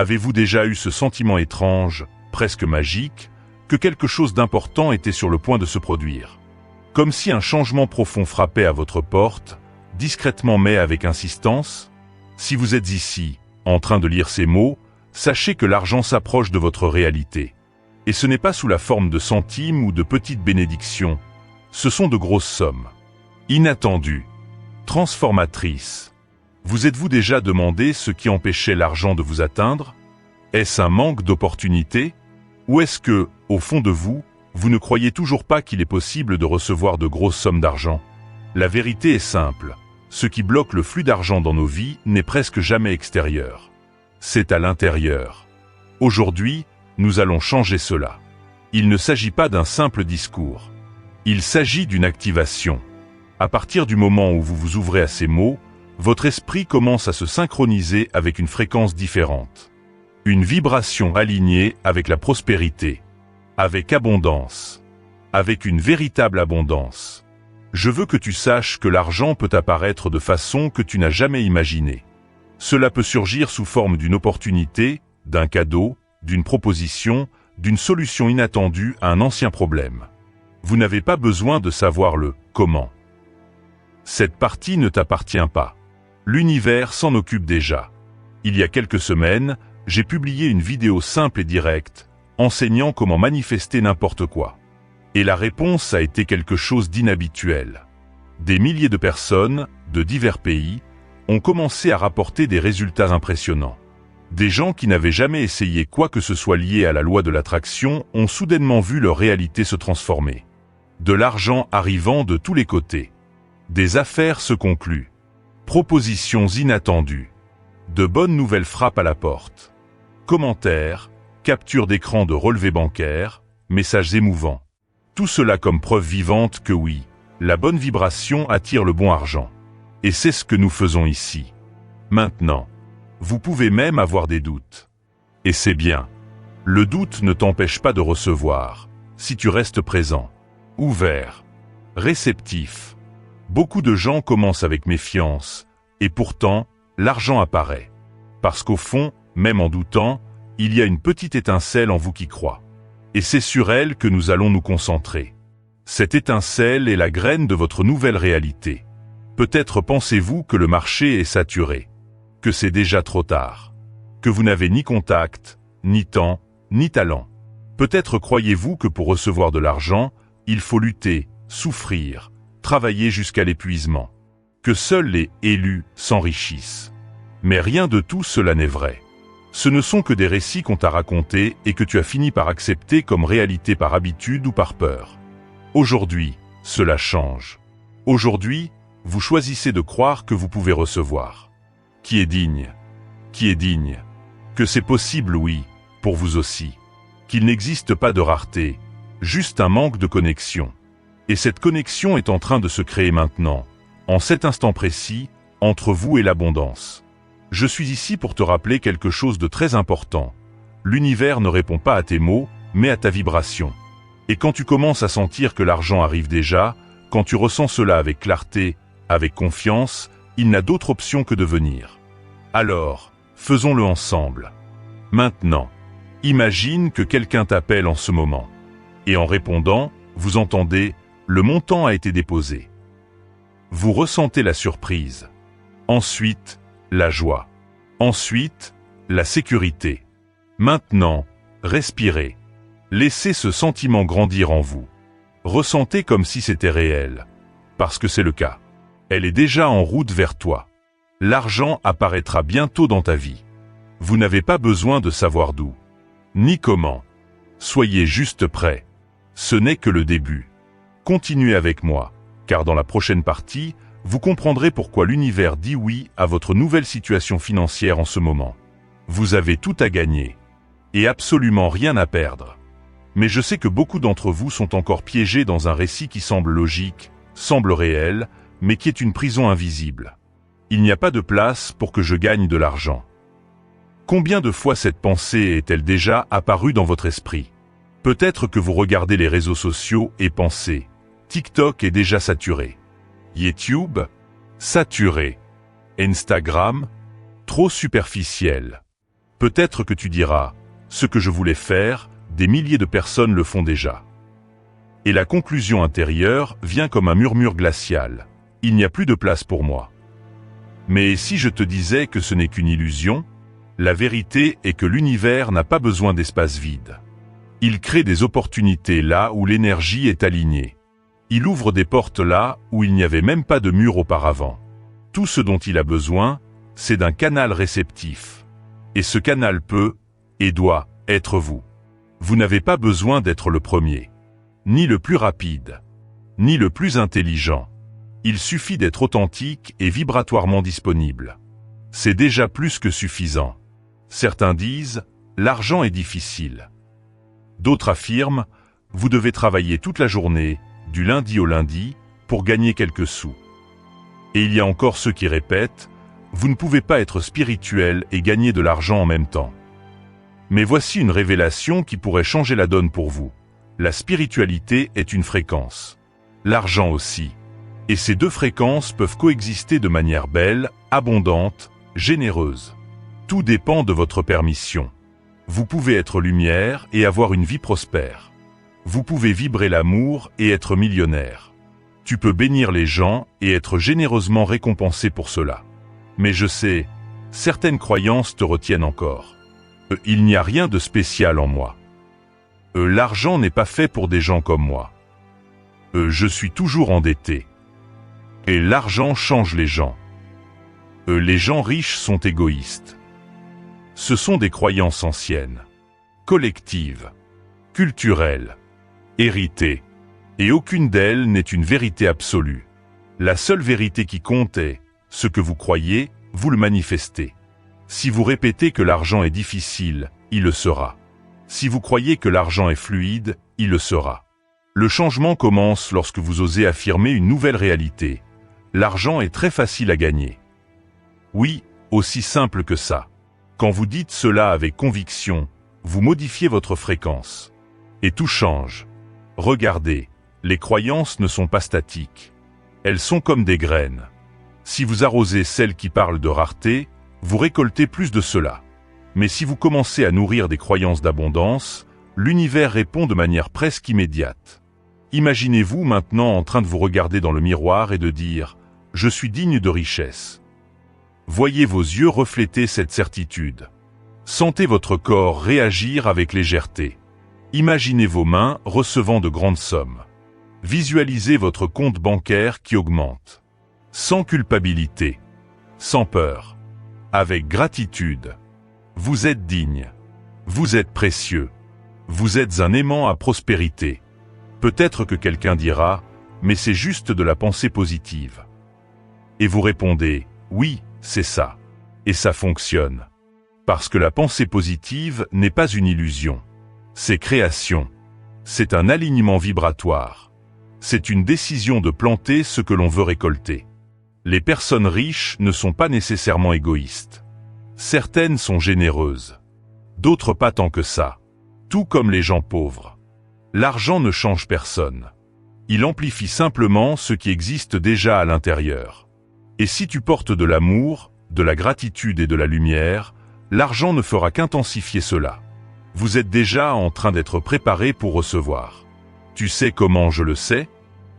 Avez-vous déjà eu ce sentiment étrange, presque magique, que quelque chose d'important était sur le point de se produire? Comme si un changement profond frappait à votre porte, discrètement mais avec insistance? Si vous êtes ici, en train de lire ces mots, sachez que l'argent s'approche de votre réalité. Et ce n'est pas sous la forme de centimes ou de petites bénédictions, ce sont de grosses sommes. Inattendues, transformatrices. Vous êtes-vous déjà demandé ce qui empêchait l'argent de vous atteindre? Est-ce un manque d'opportunités? Ou est-ce que, au fond de vous, vous ne croyez toujours pas qu'il est possible de recevoir de grosses sommes d'argent? La vérité est simple. Ce qui bloque le flux d'argent dans nos vies n'est presque jamais extérieur. C'est à l'intérieur. Aujourd'hui, nous allons changer cela. Il ne s'agit pas d'un simple discours. Il s'agit d'une activation. À partir du moment où vous vous ouvrez à ces mots, votre esprit commence à se synchroniser avec une fréquence différente. Une vibration alignée avec la prospérité, avec abondance, avec une véritable abondance. Je veux que tu saches que l'argent peut apparaître de façon que tu n'as jamais imaginée. Cela peut surgir sous forme d'une opportunité, d'un cadeau, d'une proposition, d'une solution inattendue à un ancien problème. Vous n'avez pas besoin de savoir le « comment ». Cette partie ne t'appartient pas. L'univers s'en occupe déjà. Il y a quelques semaines, j'ai publié une vidéo simple et directe, enseignant comment manifester n'importe quoi. Et la réponse a été quelque chose d'inhabituel. Des milliers de personnes, de divers pays, ont commencé à rapporter des résultats impressionnants. Des gens qui n'avaient jamais essayé quoi que ce soit lié à la loi de l'attraction ont soudainement vu leur réalité se transformer. De l'argent arrivant de tous les côtés. Des affaires se concluent. Propositions inattendues. De bonnes nouvelles frappent à la porte. Commentaires, captures d'écran de relevés bancaires, messages émouvants. Tout cela comme preuve vivante que oui, la bonne vibration attire le bon argent. Et c'est ce que nous faisons ici. Maintenant, vous pouvez même avoir des doutes. Et c'est bien. Le doute ne t'empêche pas de recevoir, si tu restes présent, ouvert, réceptif. Beaucoup de gens commencent avec méfiance, et pourtant, l'argent apparaît. Parce qu'au fond, même en doutant, il y a une petite étincelle en vous qui croit. Et c'est sur elle que nous allons nous concentrer. Cette étincelle est la graine de votre nouvelle réalité. Peut-être pensez-vous que le marché est saturé, que c'est déjà trop tard, que vous n'avez ni contact, ni temps, ni talent. Peut-être croyez-vous que pour recevoir de l'argent, il faut lutter, souffrir, travailler jusqu'à l'épuisement, que seuls les élus s'enrichissent. Mais rien de tout cela n'est vrai. Ce ne sont que des récits qu'on t'a racontés et que tu as fini par accepter comme réalité par habitude ou par peur. Aujourd'hui, cela change. Aujourd'hui, vous choisissez de croire que vous pouvez recevoir. Qui est digne? Qui est digne? Que c'est possible, oui, pour vous aussi. Qu'il n'existe pas de rareté, juste un manque de connexion. Et cette connexion est en train de se créer maintenant, en cet instant précis, entre vous et l'abondance. Je suis ici pour te rappeler quelque chose de très important. L'univers ne répond pas à tes mots, mais à ta vibration. Et quand tu commences à sentir que l'argent arrive déjà, quand tu ressens cela avec clarté, avec confiance, il n'a d'autre option que de venir. Alors, faisons-le ensemble. Maintenant, imagine que quelqu'un t'appelle en ce moment. Et en répondant, vous entendez « Le montant a été déposé ». Vous ressentez la surprise. Ensuite, la joie. Ensuite, la sécurité. Maintenant, respirez. Laissez ce sentiment grandir en vous. Ressentez comme si c'était réel. Parce que c'est le cas. Elle est déjà en route vers toi. L'argent apparaîtra bientôt dans ta vie. Vous n'avez pas besoin de savoir d'où, ni comment. Soyez juste prêts. Ce n'est que le début. Continuez avec moi, car dans la prochaine partie, vous comprendrez pourquoi l'univers dit oui à votre nouvelle situation financière en ce moment. Vous avez tout à gagner. Et absolument rien à perdre. Mais je sais que beaucoup d'entre vous sont encore piégés dans un récit qui semble logique, semble réel, mais qui est une prison invisible. Il n'y a pas de place pour que je gagne de l'argent. Combien de fois cette pensée est-elle déjà apparue dans votre esprit? Peut-être que vous regardez les réseaux sociaux et pensez « TikTok est déjà saturé ». YouTube, saturé. Instagram, trop superficiel. Peut-être que tu diras, ce que je voulais faire, des milliers de personnes le font déjà. Et la conclusion intérieure vient comme un murmure glacial. Il n'y a plus de place pour moi. Mais si je te disais que ce n'est qu'une illusion, la vérité est que l'univers n'a pas besoin d'espace vide. Il crée des opportunités là où l'énergie est alignée. Il ouvre des portes là où il n'y avait même pas de mur auparavant. Tout ce dont il a besoin, c'est d'un canal réceptif. Et ce canal peut, et doit, être vous. Vous n'avez pas besoin d'être le premier, ni le plus rapide, ni le plus intelligent. Il suffit d'être authentique et vibratoirement disponible. C'est déjà plus que suffisant. Certains disent, l'argent est difficile. D'autres affirment, vous devez travailler toute la journée, du lundi au lundi, pour gagner quelques sous. Et il y a encore ceux qui répètent, vous ne pouvez pas être spirituel et gagner de l'argent en même temps. Mais voici une révélation qui pourrait changer la donne pour vous. La spiritualité est une fréquence. L'argent aussi. Et ces deux fréquences peuvent coexister de manière belle, abondante, généreuse. Tout dépend de votre permission. Vous pouvez être lumière et avoir une vie prospère. Vous pouvez vibrer l'amour et être millionnaire. Tu peux bénir les gens et être généreusement récompensé pour cela. Mais je sais, certaines croyances te retiennent encore. Il n'y a rien de spécial en moi. L'argent n'est pas fait pour des gens comme moi. Je suis toujours endetté. Et l'argent change les gens. Les gens riches sont égoïstes. Ce sont des croyances anciennes, collectives, culturelles, héritées. Et aucune d'elles n'est une vérité absolue. La seule vérité qui compte est, ce que vous croyez, vous le manifestez. Si vous répétez que l'argent est difficile, il le sera. Si vous croyez que l'argent est fluide, il le sera. Le changement commence lorsque vous osez affirmer une nouvelle réalité. L'argent est très facile à gagner. Oui, aussi simple que ça. Quand vous dites cela avec conviction, vous modifiez votre fréquence. Et tout change. Regardez, les croyances ne sont pas statiques. Elles sont comme des graines. Si vous arrosez celles qui parlent de rareté, vous récoltez plus de cela. Mais si vous commencez à nourrir des croyances d'abondance, l'univers répond de manière presque immédiate. Imaginez-vous maintenant en train de vous regarder dans le miroir et de dire « Je suis digne de richesse ». Voyez vos yeux refléter cette certitude. Sentez votre corps réagir avec légèreté. Imaginez vos mains recevant de grandes sommes. Visualisez votre compte bancaire qui augmente. Sans culpabilité, sans peur, avec gratitude. Vous êtes digne. Vous êtes précieux. Vous êtes un aimant à prospérité. Peut-être que quelqu'un dira, mais c'est juste de la pensée positive. Et vous répondez, oui, c'est ça. Et ça fonctionne. Parce que la pensée positive n'est pas une illusion. C'est création. C'est un alignement vibratoire. C'est une décision de planter ce que l'on veut récolter. Les personnes riches ne sont pas nécessairement égoïstes. Certaines sont généreuses. D'autres pas tant que ça. Tout comme les gens pauvres. L'argent ne change personne. Il amplifie simplement ce qui existe déjà à l'intérieur. Et si tu portes de l'amour, de la gratitude et de la lumière, l'argent ne fera qu'intensifier cela. Vous êtes déjà en train d'être préparé pour recevoir. Tu sais comment je le sais?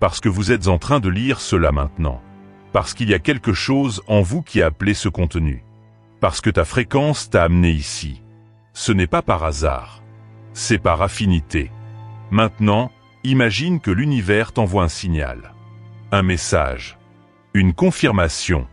Parce que vous êtes en train de lire cela maintenant. Parce qu'il y a quelque chose en vous qui a appelé ce contenu. Parce que ta fréquence t'a amené ici. Ce n'est pas par hasard. C'est par affinité. Maintenant, imagine que l'univers t'envoie un signal. Un message. Une confirmation.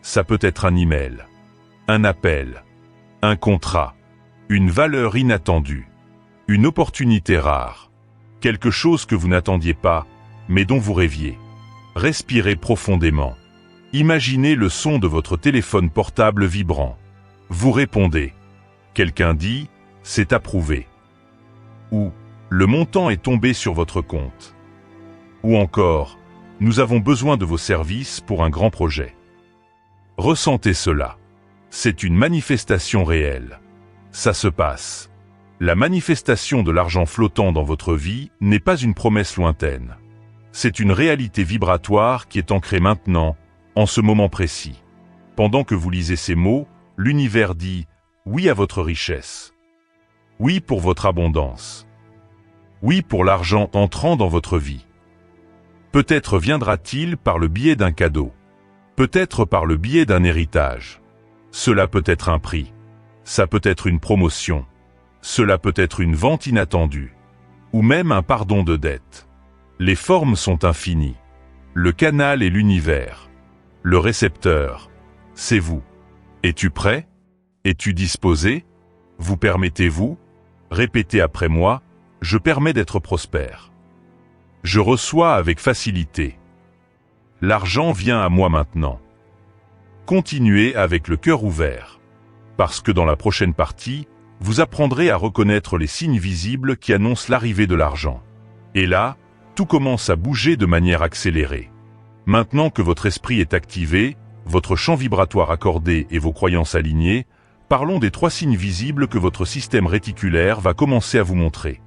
Ça peut être un email. Un appel. Un contrat. Une valeur inattendue. Une opportunité rare. Quelque chose que vous n'attendiez pas, mais dont vous rêviez. Respirez profondément. Imaginez le son de votre téléphone portable vibrant. Vous répondez. Quelqu'un dit, c'est approuvé. Ou, le montant est tombé sur votre compte. Ou encore, nous avons besoin de vos services pour un grand projet. Ressentez cela. C'est une manifestation réelle. Ça se passe. La manifestation de l'argent flottant dans votre vie n'est pas une promesse lointaine. C'est une réalité vibratoire qui est ancrée maintenant, en ce moment précis. Pendant que vous lisez ces mots, l'univers dit « Oui à votre richesse. Oui pour votre abondance. Oui pour l'argent entrant dans votre vie. Peut-être viendra-t-il par le biais d'un cadeau. Peut-être par le biais d'un héritage. Cela peut être un prix. Ça peut être une promotion. Cela peut être une vente inattendue. Ou même un pardon de dette. Les formes sont infinies. Le canal est l'univers. Le récepteur, c'est vous. Es-tu prêt? Es-tu disposé? Vous permettez-vous? Répétez après moi, je permets d'être prospère. Je reçois avec facilité. L'argent vient à moi maintenant. Continuez avec le cœur ouvert. Parce que dans la prochaine partie, vous apprendrez à reconnaître les signes visibles qui annoncent l'arrivée de l'argent. Et là, tout commence à bouger de manière accélérée. Maintenant que votre esprit est activé, votre champ vibratoire accordé et vos croyances alignées, parlons des 3 signes visibles que votre système réticulaire va commencer à vous montrer.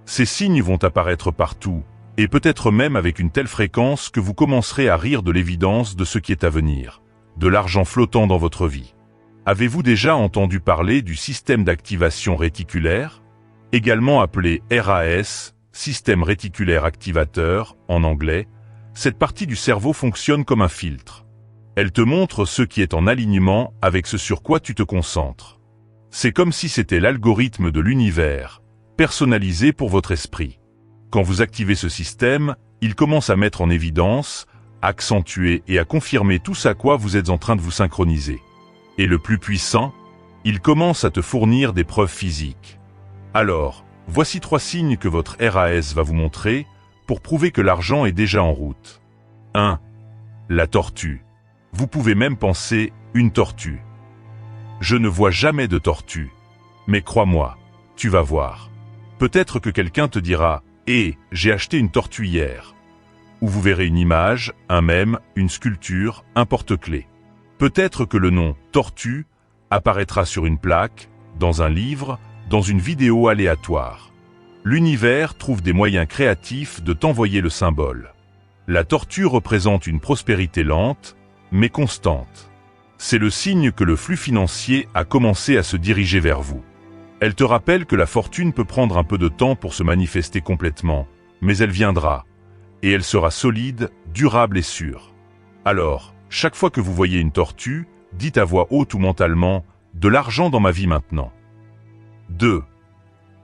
Ces signes vont apparaître partout, et peut-être même avec une telle fréquence que vous commencerez à rire de l'évidence de ce qui est à venir, de l'argent flottant dans votre vie. Avez-vous déjà entendu parler du système d'activation réticulaire, également appelé RAS, système réticulaire activateur, en anglais? Cette partie du cerveau fonctionne comme un filtre. Elle te montre ce qui est en alignement avec ce sur quoi tu te concentres. C'est comme si c'était l'algorithme de l'univers, personnalisé pour votre esprit. Quand vous activez ce système, il commence à mettre en évidence, accentuer et à confirmer tout ce à quoi vous êtes en train de vous synchroniser. Et le plus puissant, il commence à te fournir des preuves physiques. Alors, voici 3 signes que votre RAS va vous montrer pour prouver que l'argent est déjà en route. 1. La tortue. Vous pouvez même penser une tortue. Je ne vois jamais de tortue. Mais crois-moi, tu vas voir. Peut-être que quelqu'un te dira « Eh, j'ai acheté une tortue hier ». Ou vous verrez une image, un mème, une sculpture, un porte-clés. Peut-être que le nom « tortue » apparaîtra sur une plaque, dans un livre, dans une vidéo aléatoire. L'univers trouve des moyens créatifs de t'envoyer le symbole. La tortue représente une prospérité lente, mais constante. C'est le signe que le flux financier a commencé à se diriger vers vous. Elle te rappelle que la fortune peut prendre un peu de temps pour se manifester complètement, mais elle viendra, et elle sera solide, durable et sûre. Alors, chaque fois que vous voyez une tortue, dites à voix haute ou mentalement « de l'argent dans ma vie maintenant ». 2.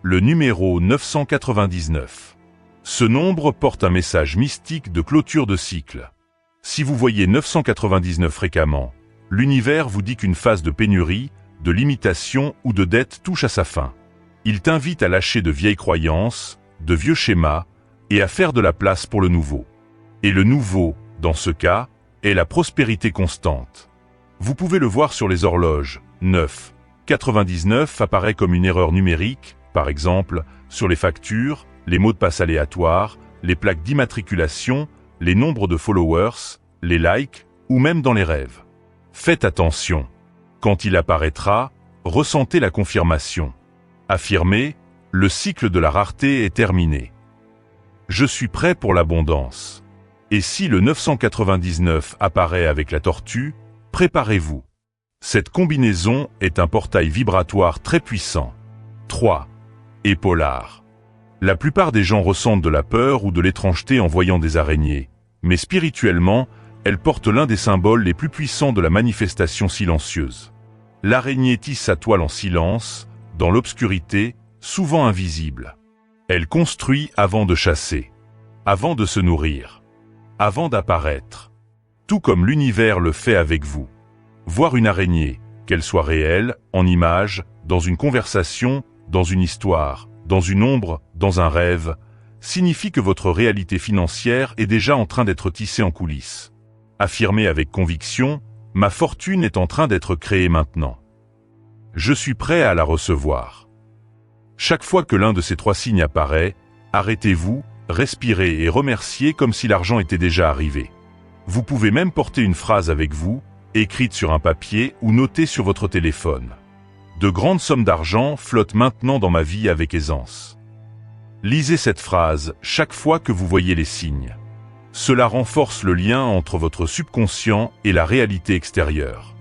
Le numéro 999. Ce nombre porte un message mystique de clôture de cycle. Si vous voyez 999 fréquemment, l'univers vous dit qu'une phase de pénurie, de limitation ou de dette touche à sa fin. Il t'invite à lâcher de vieilles croyances, de vieux schémas, et à faire de la place pour le nouveau. Et le nouveau, dans ce cas, est la prospérité constante. Vous pouvez le voir sur les horloges. 9,99 apparaît comme une erreur numérique, par exemple, sur les factures, les mots de passe aléatoires, les plaques d'immatriculation, les nombres de followers, les likes, ou même dans les rêves. Faites attention. Quand il apparaîtra, ressentez la confirmation. Affirmez, le cycle de la rareté est terminé. Je suis prêt pour l'abondance. Et si le 999 apparaît avec la tortue, préparez-vous. Cette combinaison est un portail vibratoire très puissant. 3. Épaulard. La plupart des gens ressentent de la peur ou de l'étrangeté en voyant des araignées, mais spirituellement, elles portent l'un des symboles les plus puissants de la manifestation silencieuse. L'araignée tisse sa toile en silence, dans l'obscurité, souvent invisible. Elle construit avant de chasser, avant de se nourrir, avant d'apparaître. Tout comme l'univers le fait avec vous. Voir une araignée, qu'elle soit réelle, en image, dans une conversation, dans une histoire, dans une ombre, dans un rêve, signifie que votre réalité financière est déjà en train d'être tissée en coulisses. Affirmez avec conviction, ma fortune est en train d'être créée maintenant. Je suis prêt à la recevoir. Chaque fois que l'un de ces 3 signes apparaît, arrêtez-vous, respirez et remerciez comme si l'argent était déjà arrivé. Vous pouvez même porter une phrase avec vous, écrite sur un papier ou notée sur votre téléphone. De grandes sommes d'argent flottent maintenant dans ma vie avec aisance. Lisez cette phrase chaque fois que vous voyez les signes. Cela renforce le lien entre votre subconscient et la réalité extérieure.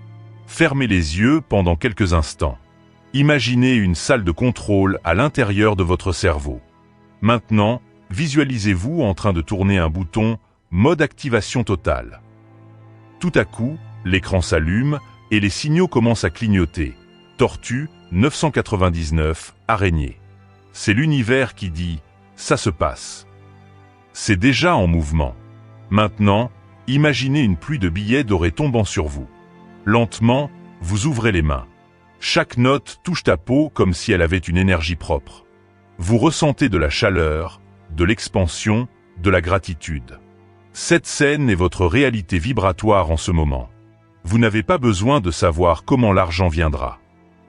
Fermez les yeux pendant quelques instants. Imaginez une salle de contrôle à l'intérieur de votre cerveau. Maintenant, visualisez-vous en train de tourner un bouton « Mode activation totale ». Tout à coup, l'écran s'allume et les signaux commencent à clignoter. Tortue, 999, araignée. C'est l'univers qui dit « ça se passe ». C'est déjà en mouvement. Maintenant, imaginez une pluie de billets dorés tombant sur vous. Lentement, vous ouvrez les mains. Chaque note touche ta peau comme si elle avait une énergie propre. Vous ressentez de la chaleur, de l'expansion, de la gratitude. Cette scène est votre réalité vibratoire en ce moment. Vous n'avez pas besoin de savoir comment l'argent viendra.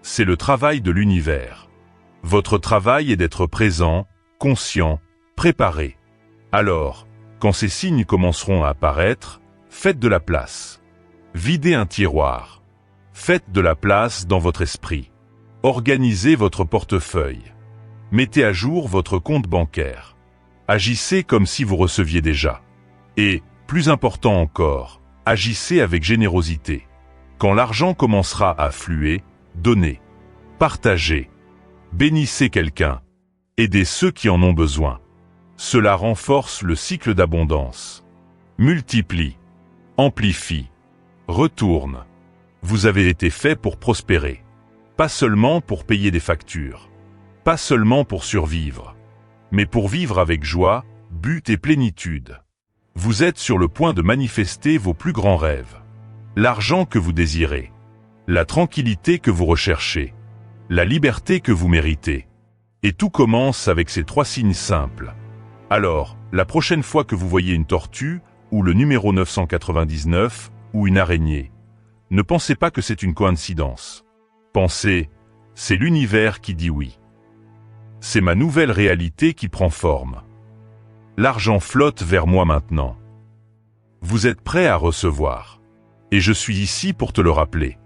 C'est le travail de l'univers. Votre travail est d'être présent, conscient, préparé. Alors, quand ces signes commenceront à apparaître, faites de la place. Videz un tiroir. Faites de la place dans votre esprit. Organisez votre portefeuille. Mettez à jour votre compte bancaire. Agissez comme si vous receviez déjà. Et, plus important encore, agissez avec générosité. Quand l'argent commencera à affluer, donnez. Partagez. Bénissez quelqu'un. Aidez ceux qui en ont besoin. Cela renforce le cycle d'abondance. Multiplie. Amplifie. Retourne. Vous avez été fait pour prospérer. Pas seulement pour payer des factures. Pas seulement pour survivre. Mais pour vivre avec joie, but et plénitude. Vous êtes sur le point de manifester vos plus grands rêves. L'argent que vous désirez. La tranquillité que vous recherchez. La liberté que vous méritez. Et tout commence avec ces 3 signes simples. Alors, la prochaine fois que vous voyez une tortue, ou le numéro 999, ou une araignée, ne pensez pas que c'est une coïncidence. Pensez, c'est l'univers qui dit oui. C'est ma nouvelle réalité qui prend forme. L'argent flotte vers moi maintenant. Vous êtes prêt à recevoir. Et je suis ici pour te le rappeler.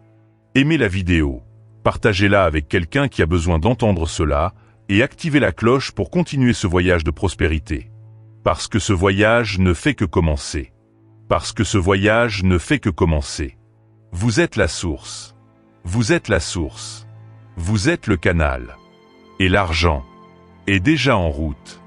Aimez la vidéo, partagez-la avec quelqu'un qui a besoin d'entendre cela, et activez la cloche pour continuer ce voyage de prospérité. Parce que ce voyage ne fait que commencer. Parce que ce voyage ne fait que commencer. Vous êtes la source. Vous êtes la source. Vous êtes le canal. Et l'argent est déjà en route.